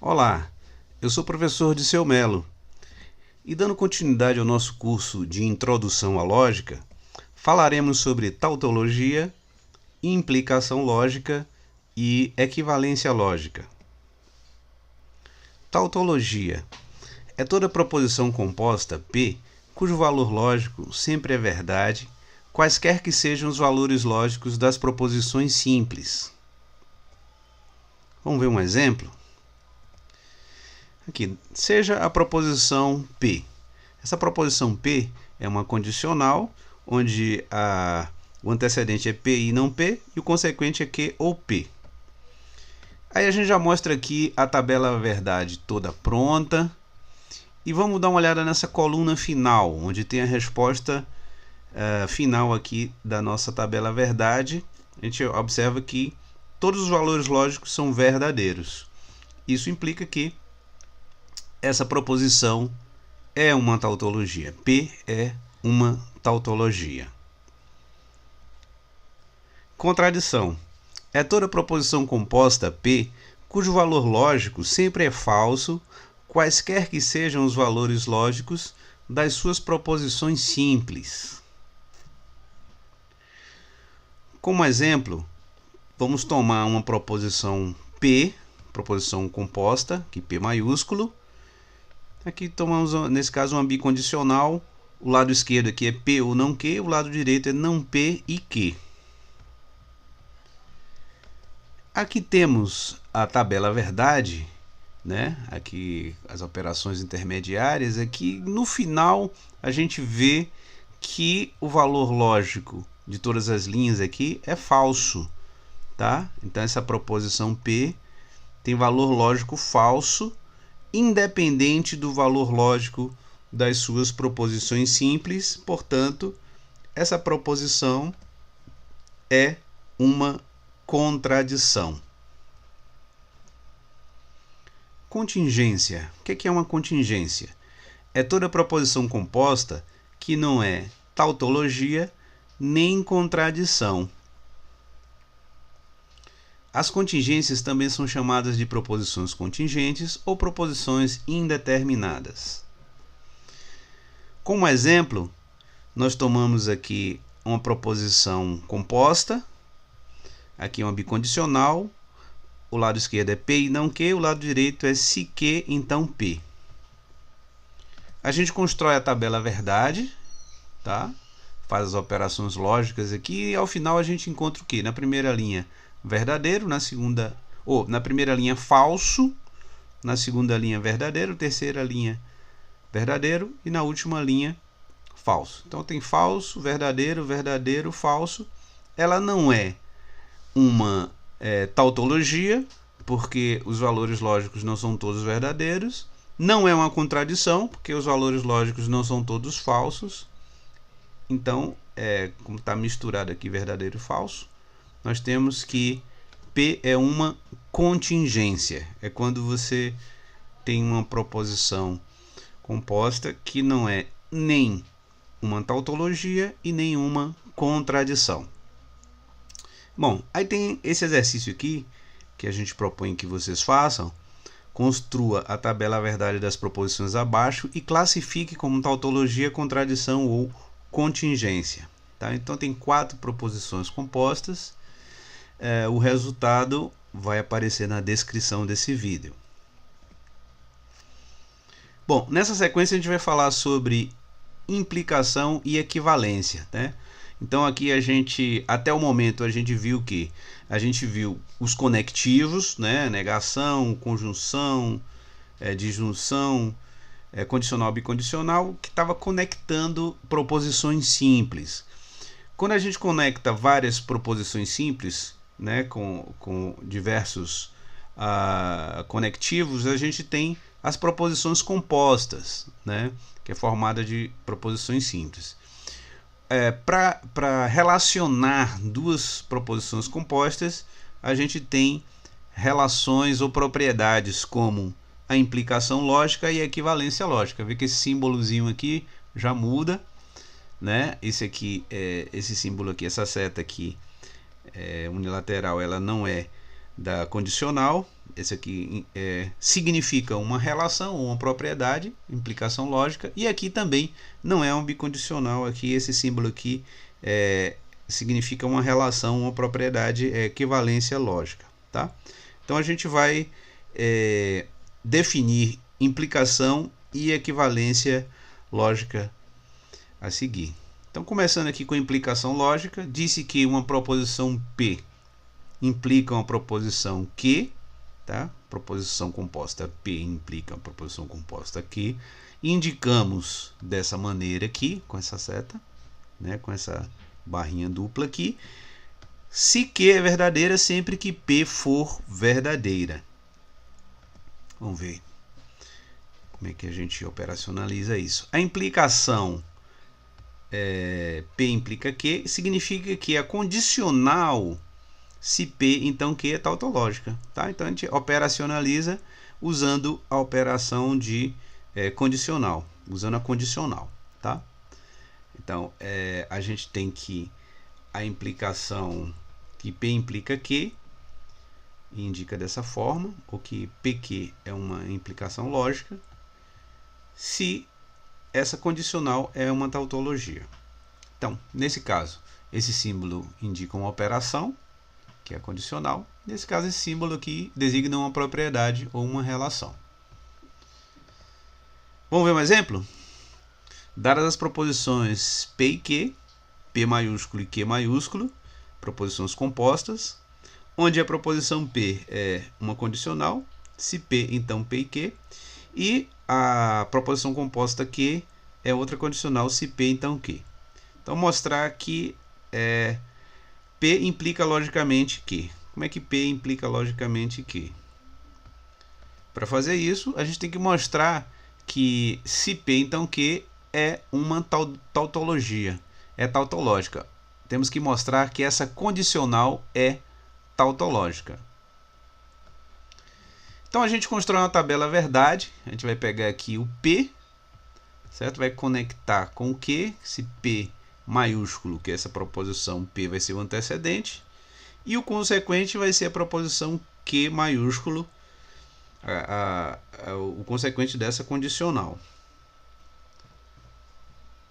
Olá, eu sou o professor Diceu Melo e, dando continuidade ao nosso curso de Introdução à Lógica, falaremos sobre tautologia, implicação lógica e equivalência lógica. Tautologia é toda proposição composta P cujo valor lógico sempre é verdade, quaisquer que sejam os valores lógicos das proposições simples. Vamos ver um exemplo? Aqui, seja a proposição P. Essa proposição P é uma condicional, onde o antecedente é P e não P, e o consequente é Q ou P. Aí a gente já mostra aqui a tabela verdade toda pronta. E vamos dar uma olhada nessa coluna final, onde tem a resposta final aqui da nossa tabela verdade. A gente observa que todos os valores lógicos são verdadeiros. Isso implica que essa proposição é uma tautologia. P é uma tautologia. Contradição. É toda proposição composta P cujo valor lógico sempre é falso, quaisquer que sejam os valores lógicos das suas proposições simples. Como exemplo, vamos tomar uma proposição P, proposição composta, que P maiúsculo. Aqui tomamos, nesse caso, uma bicondicional. O lado esquerdo aqui é P ou não Q, o lado direito é não P e Q. Aqui temos a tabela verdade, né? Aqui as operações intermediárias. Aqui no final a gente vê que o valor lógico de todas as linhas aqui é falso, tá? Então essa proposição P tem valor lógico falso, independente do valor lógico das suas proposições simples. Portanto, essa proposição é uma contradição. Contingência. O que é uma contingência? É toda proposição composta que não é tautologia nem contradição. As contingências também são chamadas de proposições contingentes ou proposições indeterminadas. Como exemplo, nós tomamos aqui uma proposição composta, aqui uma bicondicional, o lado esquerdo é P e não Q, o lado direito é se Q, então P. A gente constrói a tabela verdade, tá? Faz as operações lógicas aqui e ao final a gente encontra o quê? Na primeira linha, verdadeiro, na primeira linha falso, na segunda linha verdadeiro, terceira linha verdadeiro e na última linha falso. Então tem falso, verdadeiro, verdadeiro, falso. Ela não é uma tautologia, porque os valores lógicos não são todos verdadeiros. Não é uma contradição, porque os valores lógicos não são todos falsos. Então, como está misturado aqui verdadeiro e falso, nós temos que P é uma contingência. É quando você tem uma proposição composta que não é nem uma tautologia e nem uma contradição. Bom, aí tem esse exercício aqui que a gente propõe que vocês façam. Construa a tabela verdade das proposições abaixo e classifique como tautologia, contradição ou contingência. Tá? Então tem 4 proposições compostas. O resultado vai aparecer na descrição desse vídeo. Bom, nessa sequência a gente vai falar sobre implicação e equivalência, né? Então aqui até o momento a gente viu os conectivos, né? Negação, conjunção, disjunção, condicional, bicondicional, que estava conectando proposições simples. Quando a gente conecta várias proposições simples, né, com diversos conectivos, a gente tem as proposições compostas, né, que é formada de proposições simples. Para relacionar duas proposições compostas, a gente tem relações ou propriedades como a implicação lógica e a equivalência lógica. Vê que esse símbolozinho aqui já muda, né? Esse símbolo aqui, essa seta aqui unilateral, ela não é da condicional. Esse aqui significa uma relação ou uma propriedade, implicação lógica, e aqui também não é um bicondicional. Aqui esse símbolo aqui significa uma relação, uma propriedade, equivalência lógica, tá? Então a gente vai definir implicação e equivalência lógica a seguir. Então, começando aqui com a implicação lógica, disse que uma proposição P implica uma proposição Q, tá? Proposição composta P implica uma proposição composta Q. Indicamos dessa maneira aqui, com essa seta, né? Com essa barrinha dupla aqui, se Q é verdadeira sempre que P for verdadeira. Vamos ver como é que a gente operacionaliza isso. A implicação P implica Q significa que a condicional se P, então Q é tautológica, tá? Então a gente operacionaliza usando a operação de condicional, usando a condicional, tá? Então a gente tem que a implicação que P implica Q indica dessa forma, ou que PQ é uma implicação lógica, se essa condicional é uma tautologia. Então, nesse caso, esse símbolo indica uma operação, que é condicional. Nesse caso, esse símbolo aqui designa uma propriedade ou uma relação. Vamos ver um exemplo? Dadas as proposições P e Q, P maiúsculo e Q maiúsculo, proposições compostas, onde a proposição P é uma condicional, se P, então P e Q, e a proposição composta Q é outra condicional, se P, então Q. Então, mostrar que P implica logicamente Q. Como é que P implica logicamente Q? Para fazer isso, a gente tem que mostrar que se P, então Q é uma tautologia, é tautológica. Temos que mostrar que essa condicional é tautológica. Então a gente constrói uma tabela verdade. A gente vai pegar aqui o P, certo? Vai conectar com o Q, se P maiúsculo, que é essa proposição P vai ser o antecedente, e o consequente vai ser a proposição Q maiúsculo, o consequente dessa condicional.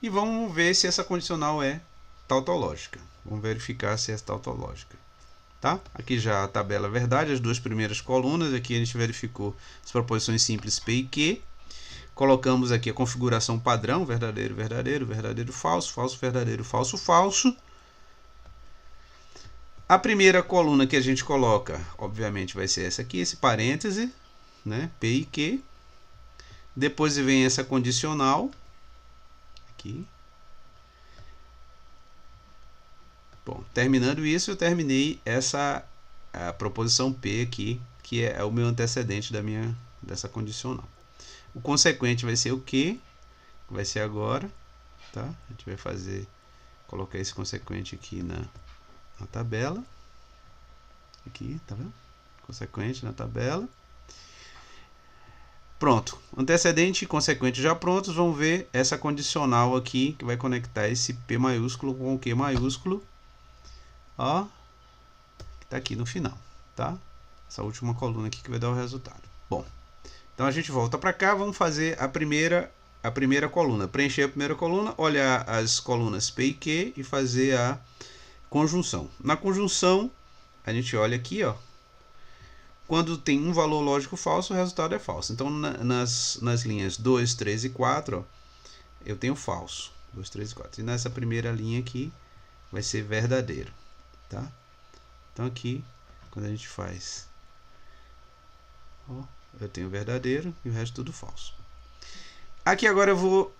E vamos ver se essa condicional é tautológica. Vamos verificar se é tautológica. Tá? Aqui já a tabela verdade, as duas primeiras colunas. Aqui a gente verificou as proposições simples P e Q. Colocamos aqui a configuração padrão, verdadeiro, verdadeiro, verdadeiro, falso, falso, verdadeiro, falso, falso. A primeira coluna que a gente coloca, obviamente, vai ser essa aqui, esse parêntese, né? P e Q. Depois vem essa condicional, aqui. Bom, terminando isso, eu terminei a proposição P aqui, que é o meu antecedente dessa condicional. O consequente vai ser o Q, que vai ser agora, tá? A gente vai colocar esse consequente aqui na tabela. Aqui, tá vendo? Consequente na tabela. Pronto. Antecedente e consequente já prontos. Vamos ver essa condicional aqui, que vai conectar esse P maiúsculo com o Q maiúsculo. Ó, que tá aqui no final, tá? Essa última coluna aqui que vai dar o resultado. Bom, então a gente volta para cá, vamos fazer a primeira coluna. Preencher a primeira coluna, olhar as colunas P e Q e fazer a conjunção. Na conjunção, a gente olha aqui, ó. Quando tem um valor lógico falso, o resultado é falso. Então, nas linhas 2, 3 e 4, ó, eu tenho falso. 2, 3 e 4. E nessa primeira linha aqui, vai ser verdadeiro. Tá? Então aqui, quando a gente faz, ó, eu tenho verdadeiro e o resto tudo falso. Aqui agora eu vou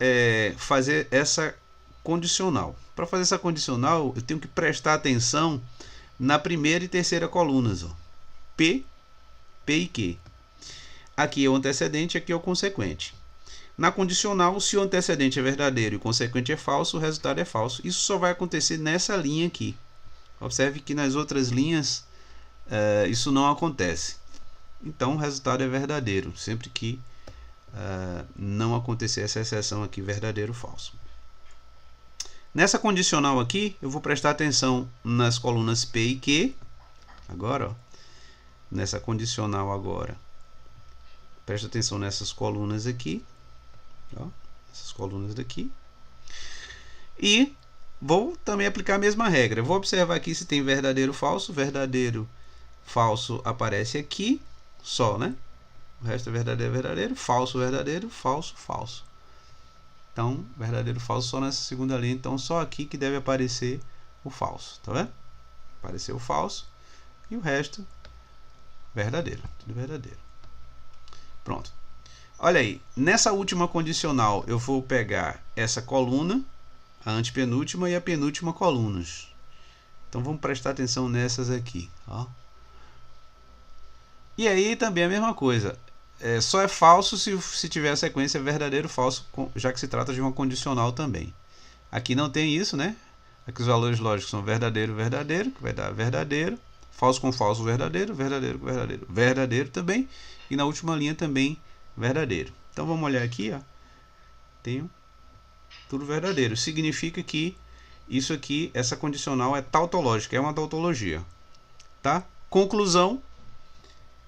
fazer essa condicional. Para fazer essa condicional, eu tenho que prestar atenção na primeira e terceira colunas. Ó. P, P e Q. Aqui é o antecedente, aqui é o consequente. Na condicional, se o antecedente é verdadeiro e o consequente é falso, o resultado é falso. Isso só vai acontecer nessa linha aqui. Observe que nas outras linhas isso não acontece. Então o resultado é verdadeiro, sempre que não acontecer essa exceção aqui, verdadeiro ou falso. Nessa condicional aqui, eu vou prestar atenção nas colunas P e Q. Agora, ó, nessa condicional agora. Presta atenção nessas colunas aqui, ó, essas colunas daqui. E vou também aplicar a mesma regra. Vou observar aqui se tem verdadeiro, falso. Verdadeiro, falso aparece aqui só, né? O resto é verdadeiro, verdadeiro. Falso, verdadeiro. Falso, falso. Então, verdadeiro, falso só nessa segunda linha. Então, só aqui que deve aparecer o falso. Tá vendo? Apareceu o falso. E o resto, verdadeiro. Tudo verdadeiro. Pronto. Olha aí. Nessa última condicional, eu vou pegar essa coluna, a antepenúltima e a penúltima colunas. Então vamos prestar atenção nessas aqui, ó. E aí também a mesma coisa. Só é falso se tiver a sequência verdadeiro, falso, já que se trata de uma condicional também. Aqui não tem isso, né? Aqui os valores lógicos são verdadeiro, verdadeiro, que vai dar verdadeiro. Falso com falso, verdadeiro, verdadeiro com verdadeiro, verdadeiro também. E na última linha também verdadeiro. Então vamos olhar aqui, ó. Tenho tudo verdadeiro. Significa que isso aqui, essa condicional é tautológica, é uma tautologia. Tá? Conclusão,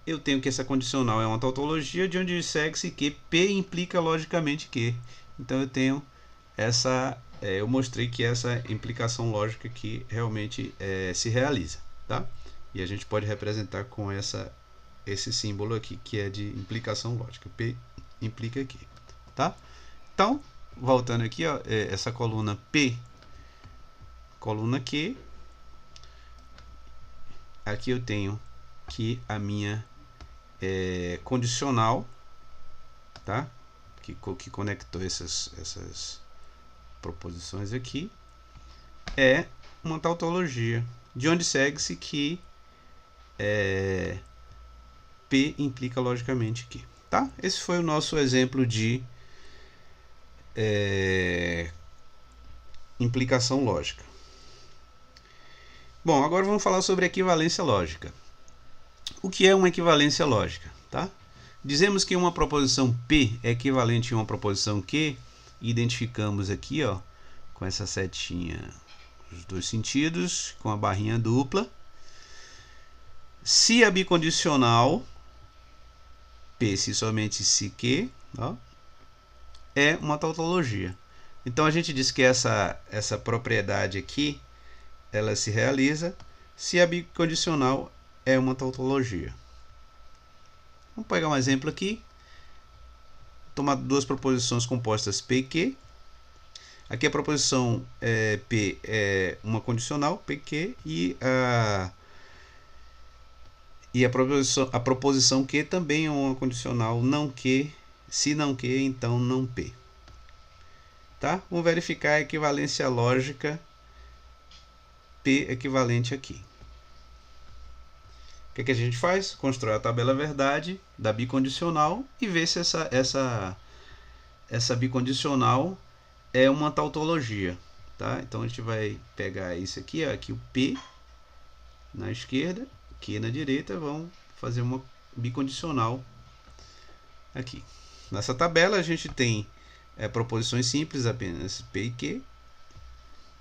eu tenho que essa condicional é uma tautologia, de onde segue-se que P implica logicamente que. Então eu tenho essa, eu mostrei que essa implicação lógica aqui realmente se realiza. Tá? E a gente pode representar com esse símbolo aqui, que é de implicação lógica. P implica aqui. Tá? Então, voltando aqui, ó, essa coluna P, coluna Q, aqui eu tenho que a minha condicional, tá? Que conectou essas proposições aqui, é uma tautologia, de onde segue-se que P implica logicamente que. Tá? Esse foi o nosso exemplo de implicação lógica. Bom, agora vamos falar sobre equivalência lógica. O que é uma equivalência lógica? Tá? Dizemos que uma proposição P é equivalente a uma proposição Q, e identificamos aqui, ó, com essa setinha, os dois sentidos, com a barrinha dupla. Se a bicondicional P, se somente se Q, ó, é uma tautologia. Então a gente diz que essa propriedade aqui, ela se realiza se a bicondicional é uma tautologia. Vamos pegar um exemplo aqui. Tomar duas proposições compostas P e Q. Aqui a proposição P é uma condicional, PQ, e a proposição Q também é uma condicional, não Q. Se não Q, então não P. Tá? Vamos verificar a equivalência lógica P equivalente aqui. O que a gente faz? Constrói a tabela verdade da bicondicional e vê se essa bicondicional é uma tautologia. Tá? Então a gente vai pegar isso aqui, ó, aqui o P na esquerda, Q na direita, vamos fazer uma bicondicional aqui. Nessa tabela a gente tem proposições simples, apenas P e Q.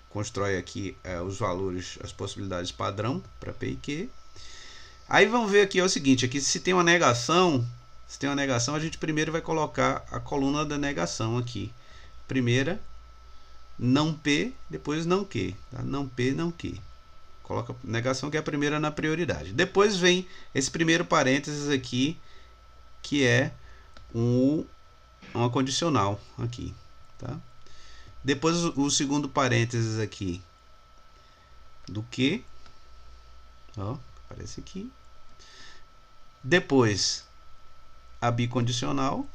Constrói aqui os valores, as possibilidades padrão para P e Q. Aí vamos ver aqui é o seguinte, aqui se tem uma negação, a gente primeiro vai colocar a coluna da negação aqui. Primeira, não P, depois não Q. Tá? Não P, não Q. Coloca negação, que é a primeira na prioridade. Depois vem esse primeiro parênteses aqui, que é uma condicional aqui. Tá? Depois o segundo parênteses aqui do Q. Ó, aparece aqui. Depois a bicondicional,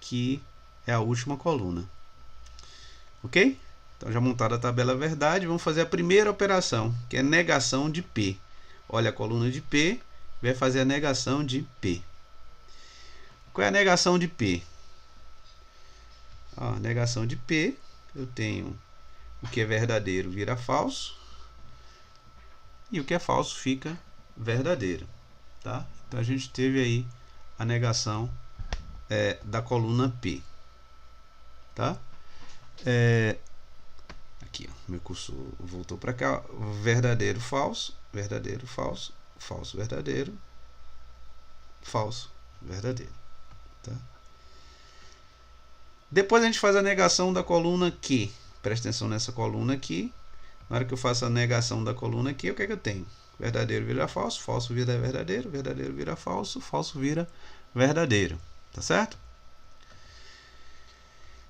que é a última coluna. Ok? Então já montada a tabela verdade, vamos fazer a primeira operação, que é negação de P. Olha a coluna de P, vai fazer a negação de P. Qual é a negação de P? Ó, negação de P, eu tenho o que é verdadeiro vira falso, e o que é falso fica verdadeiro. Tá? Então a gente teve aí a negação da coluna P. Tá? Aqui, ó, meu cursor voltou para cá. Verdadeiro, falso, verdadeiro, falso, falso, verdadeiro, falso, verdadeiro. Tá? Depois a gente faz a negação da coluna Q. Presta atenção nessa coluna aqui. Na hora que eu faço a negação da coluna aqui, o que é que eu tenho? Verdadeiro vira falso, falso vira verdadeiro, verdadeiro vira falso, falso vira verdadeiro. Tá certo?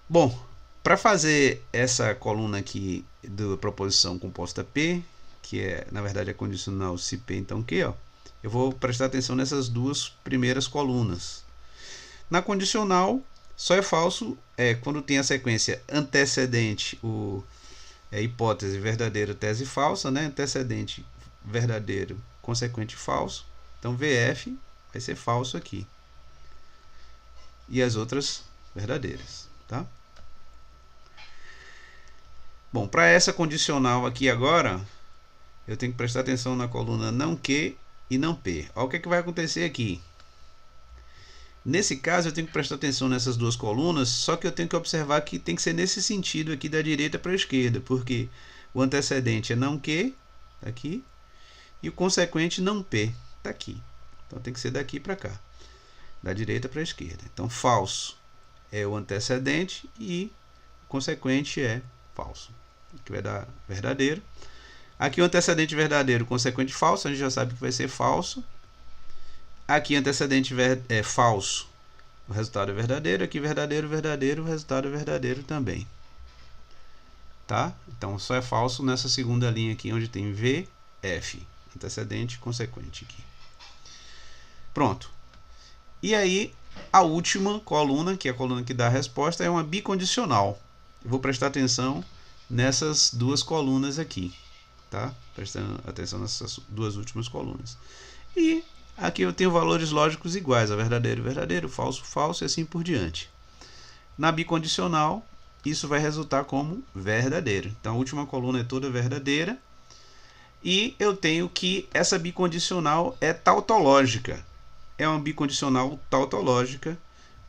Bom, para fazer essa coluna aqui da proposição composta P, que é, na verdade, é condicional se P, então Q, ó, eu vou prestar atenção nessas duas primeiras colunas. Na condicional, só é falso quando tem a sequência antecedente, hipótese verdadeira, tese falsa, né? Antecedente verdadeiro, consequente falso. Então, VF vai ser falso aqui. E as outras verdadeiras, tá? Bom, para essa condicional aqui agora, eu tenho que prestar atenção na coluna não Q e não P. Olha o que é que vai acontecer aqui. Nesse caso, eu tenho que prestar atenção nessas duas colunas, só que eu tenho que observar que tem que ser nesse sentido aqui, da direita para a esquerda, porque o antecedente é não Q, tá aqui, e o consequente não P, tá aqui. Então tem que ser daqui para cá, da direita para a esquerda. Então falso é o antecedente e o consequente é falso, que vai dar verdadeiro. Aqui o antecedente verdadeiro, consequente falso, a gente já sabe que vai ser falso. Aqui antecedente é falso, o resultado é verdadeiro. Aqui verdadeiro, verdadeiro, o resultado é verdadeiro também. Tá? Então só é falso nessa segunda linha aqui, onde tem VF, antecedente, consequente aqui. Pronto. E aí a última coluna, que é a coluna que dá a resposta, é uma bicondicional. Eu vou prestar atenção nessas duas colunas aqui, tá? Prestando atenção nessas duas últimas colunas. E aqui eu tenho valores lógicos iguais, a verdadeiro, verdadeiro, falso, falso e assim por diante. Na bicondicional, isso vai resultar como verdadeiro. Então a última coluna é toda verdadeira. E eu tenho que essa bicondicional é tautológica. É uma bicondicional tautológica,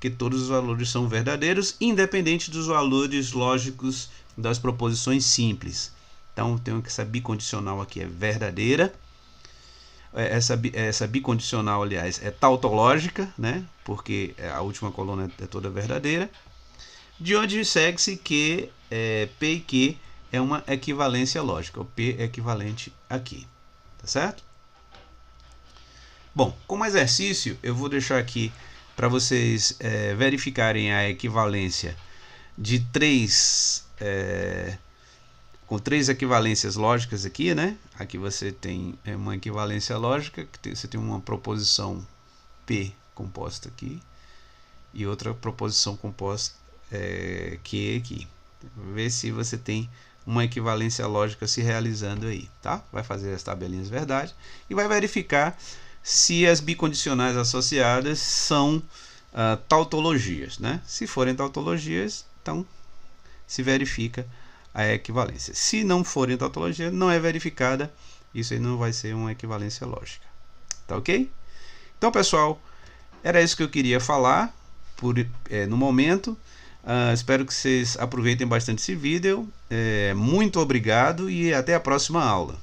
que todos os valores são verdadeiros, independente dos valores lógicos das proposições simples. Então eu tenho que essa bicondicional aqui é verdadeira. Essa bicondicional, aliás, é tautológica, né? Porque a última coluna é toda verdadeira. De onde segue-se que P e Q é uma equivalência lógica. O P é equivalente aqui, tá certo? Bom, como exercício, eu vou deixar aqui para vocês verificarem a equivalência de com três equivalências lógicas aqui, né? Aqui você tem uma equivalência lógica, que você tem uma proposição P composta aqui e outra proposição composta Q aqui. Ver se você tem uma equivalência lógica se realizando aí, tá? Vai fazer as tabelinhas verdade e vai verificar se as bicondicionais associadas são tautologias, né? Se forem tautologias, então se verifica a equivalência. Se não forem tautologia, não é verificada, isso aí não vai ser uma equivalência lógica. Tá ok? Então, pessoal, era isso que eu queria falar no momento. Espero que vocês aproveitem bastante esse vídeo. Muito obrigado e até a próxima aula.